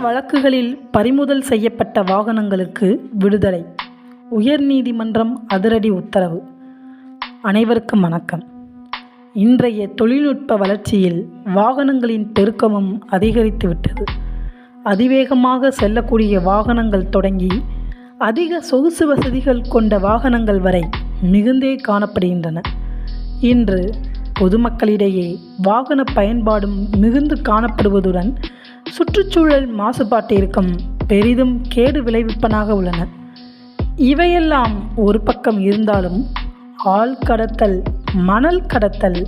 வழக்குகளில் பறிமுதல் செய்யப்பட்ட வாகனங்களுக்கு விடுதலை. உயர்நீதிமன்றம் அதிரடி உத்தரவு. அனைவருக்கும் வணக்கம். இன்றைய தொழில்நுட்ப வளர்ச்சியில் வாகனங்களின் பெருக்கமும் அதிகரித்துவிட்டது. அதிவேகமாக செல்லக்கூடிய வாகனங்கள் தொடங்கி அதிக சொகுசு வசதிகள் கொண்ட வாகனங்கள் வரை மிகுந்தே காணப்படுகின்றன. இன்று பொதுமக்களிடையே வாகன பயன்பாடும் மிகுந்து காணப்படுவதுடன் சுற்றுச்சூழல் மாசுபாட்டிற்கும் பெரிதும் கேடு விளைவிப்பனாக உள்ளன. இவையெல்லாம் ஒரு பக்கம் இருந்தாலும் ஆள் கடத்தல், மணல் கடத்தல்,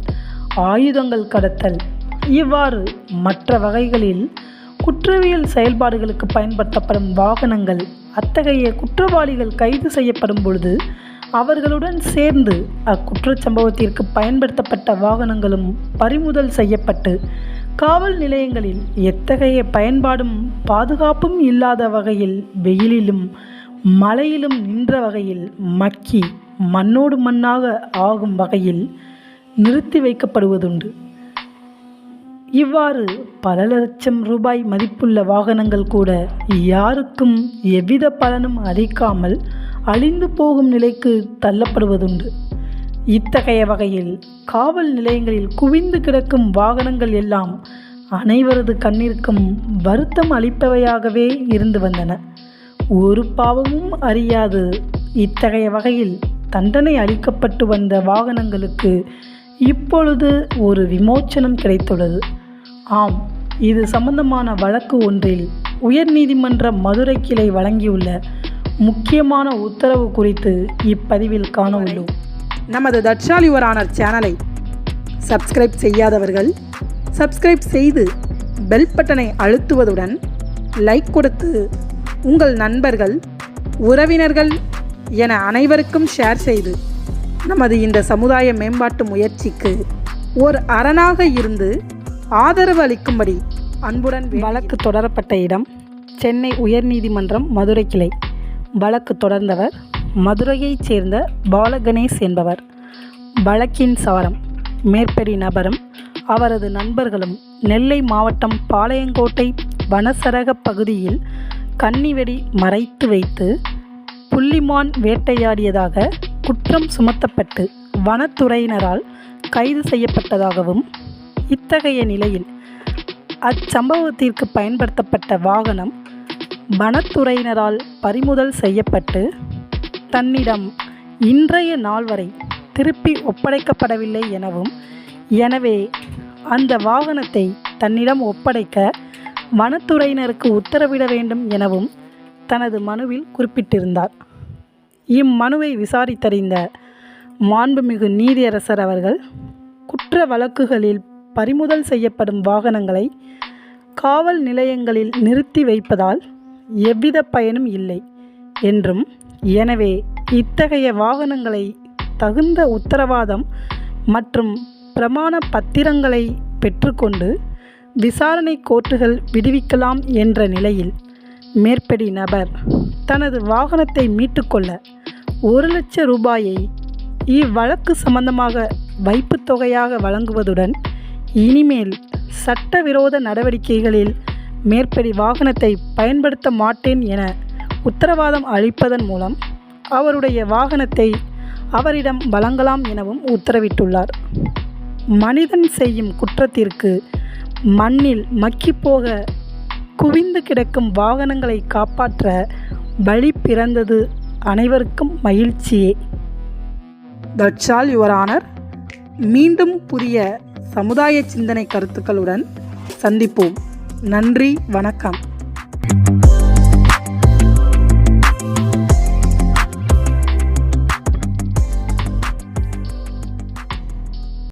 ஆயுதங்கள் கடத்தல் இவ்வாறு மற்ற வகைகளில் குற்றவியல் செயல்பாடுகளுக்கு பயன்படுத்தப்படும் வாகனங்கள் அத்தகைய குற்றவாளிகள் கைது செய்யப்படும் பொழுது அவர்களுடன் சேர்ந்து அக்குற்றச் சம்பவத்திற்கு பயன்படுத்தப்பட்ட வாகனங்களும் பறிமுதல் செய்யப்பட்டு காவல் நிலையங்களில் எத்தகைய பயன்பாடும் பாதுகாப்பும் இல்லாத வகையில் வெயிலிலும் மழையிலும் நின்ற வகையில் மக்கி மண்ணோடு மண்ணாக ஆகும் வகையில் நிறுத்தி வைக்கப்படுவதுண்டு. இவ்வாறு பல லட்சம் ரூபாய் மதிப்புள்ள வாகனங்கள் கூட யாருக்கும் எவ்வித பலனும் அளிக்காமல் அழிந்து போகும் நிலைக்கு தள்ளப்படுவதுண்டு. இத்தகைய வகையில் காவல் நிலையங்களில் குவிந்து கிடக்கும் வாகனங்கள் எல்லாம் அனைவரது கண்ணிற்கும் வருத்தம் அளிப்பவையாகவே இருந்து வந்தன. ஒரு பாவமும் அறியாது இத்தகைய வகையில் தண்டனை அளிக்கப்பட்டு வந்த வாகனங்களுக்கு இப்பொழுது ஒரு விமோச்சனம் கிடைத்துள்ளது. ஆம், இது சம்பந்தமான வழக்கு ஒன்றில் உயர்நீதிமன்ற மதுரை கிளை வழங்கியுள்ள முக்கியமான உத்தரவு குறித்து இப்பதிவில் காண உள்ளோம். நமது தட்சால் யுவர் ஆனர் சேனலை சப்ஸ்கிரைப் செய்யாதவர்கள் சப்ஸ்கிரைப் செய்து பெல் பட்டனை அழுத்துவதுடன் லைக் கொடுத்து உங்கள் நண்பர்கள், உறவினர்கள் என அனைவருக்கும் ஷேர் செய்து நமது இந்த சமுதாய மேம்பாட்டு முயற்சிக்கு ஓர் அரணாக இருந்து ஆதரவு அளிக்கும்படி அன்புடன். வழக்கு தொடரப்பட்ட இடம் சென்னை உயர்நீதிமன்றம் மதுரை கிளை. வழக்கு தொடர்ந்தவர் மதுரையைச் சேர்ந்த பாலகணேஷ் என்பவர். வழக்கின் சாரம்: மேற்படி நபரும் அவரது நண்பர்களும் நெல்லை மாவட்டம் பாளையங்கோட்டை வனசரக பகுதியில் கன்னிவெடி மறைத்து வைத்து புள்ளிமான் வேட்டையாடியதாக குற்றம் சுமத்தப்பட்டு வனத்துறையினரால் கைது செய்யப்பட்டதாகவும், இத்தகைய நிலையில் அச்சம்பவத்திற்கு பயன்படுத்தப்பட்ட வாகனம் வனத்துறையினரால் பறிமுதல் செய்யப்பட்டு தன்னிடம் இன்றைய நாள் வரை திருப்பி ஒப்படைக்கப்படவில்லை எனவும், எனவே அந்த வாகனத்தை தன்னிடம் ஒப்படைக்க வனத்துறையினருக்கு உத்தரவிட வேண்டும் எனவும் தனது மனுவில் குறிப்பிட்டிருந்தார். இம்மனுவை விசாரித்தறிந்த மாண்புமிகு நீதியரசர் அவர்கள் குற்ற வழக்குகளில் பறிமுதல் செய்யப்படும் வாகனங்களை காவல் நிலையங்களில் நிறுத்தி வைப்பதால் எவ்வித பயனும் இல்லை என்றும், எனவே இத்தகைய வாகனங்களை தகுந்த உத்தரவாதம் மற்றும் பிரமாண பத்திரங்களை பெற்றுக்கொண்டு விசாரணை கோர்ட்டுகள் விடுவிக்கலாம் என்ற நிலையில் மேற்படி நபர் தனது வாகனத்தை மீட்டுக்கொள்ள 1 லட்சம் ரூபாயை இவ்வழக்கு சம்பந்தமாக வைப்புத் தொகையாக வழங்குவதுடன், இனிமேல் சட்டவிரோத நடவடிக்கைகளில் மேற்படி வாகனத்தை பயன்படுத்த மாட்டேன் என உத்தரவாதம் அளிப்பதன் மூலம் அவருடைய வாகனத்தை அவரிடம் வழங்கலாம் எனவும் உத்தரவிட்டுள்ளார். மனிதன் செய்யும் குற்றத்திற்கு மண்ணில் மக்கிப்போக குவிந்து கிடக்கும் வாகனங்களை காப்பாற்ற வழி பிறந்தது அனைவருக்கும் மகிழ்ச்சியே. That's all your honour. மீண்டும் புதிய சமுதாய சிந்தனை கருத்துக்களுடன் சந்திப்போம். நன்றி, வணக்கம்.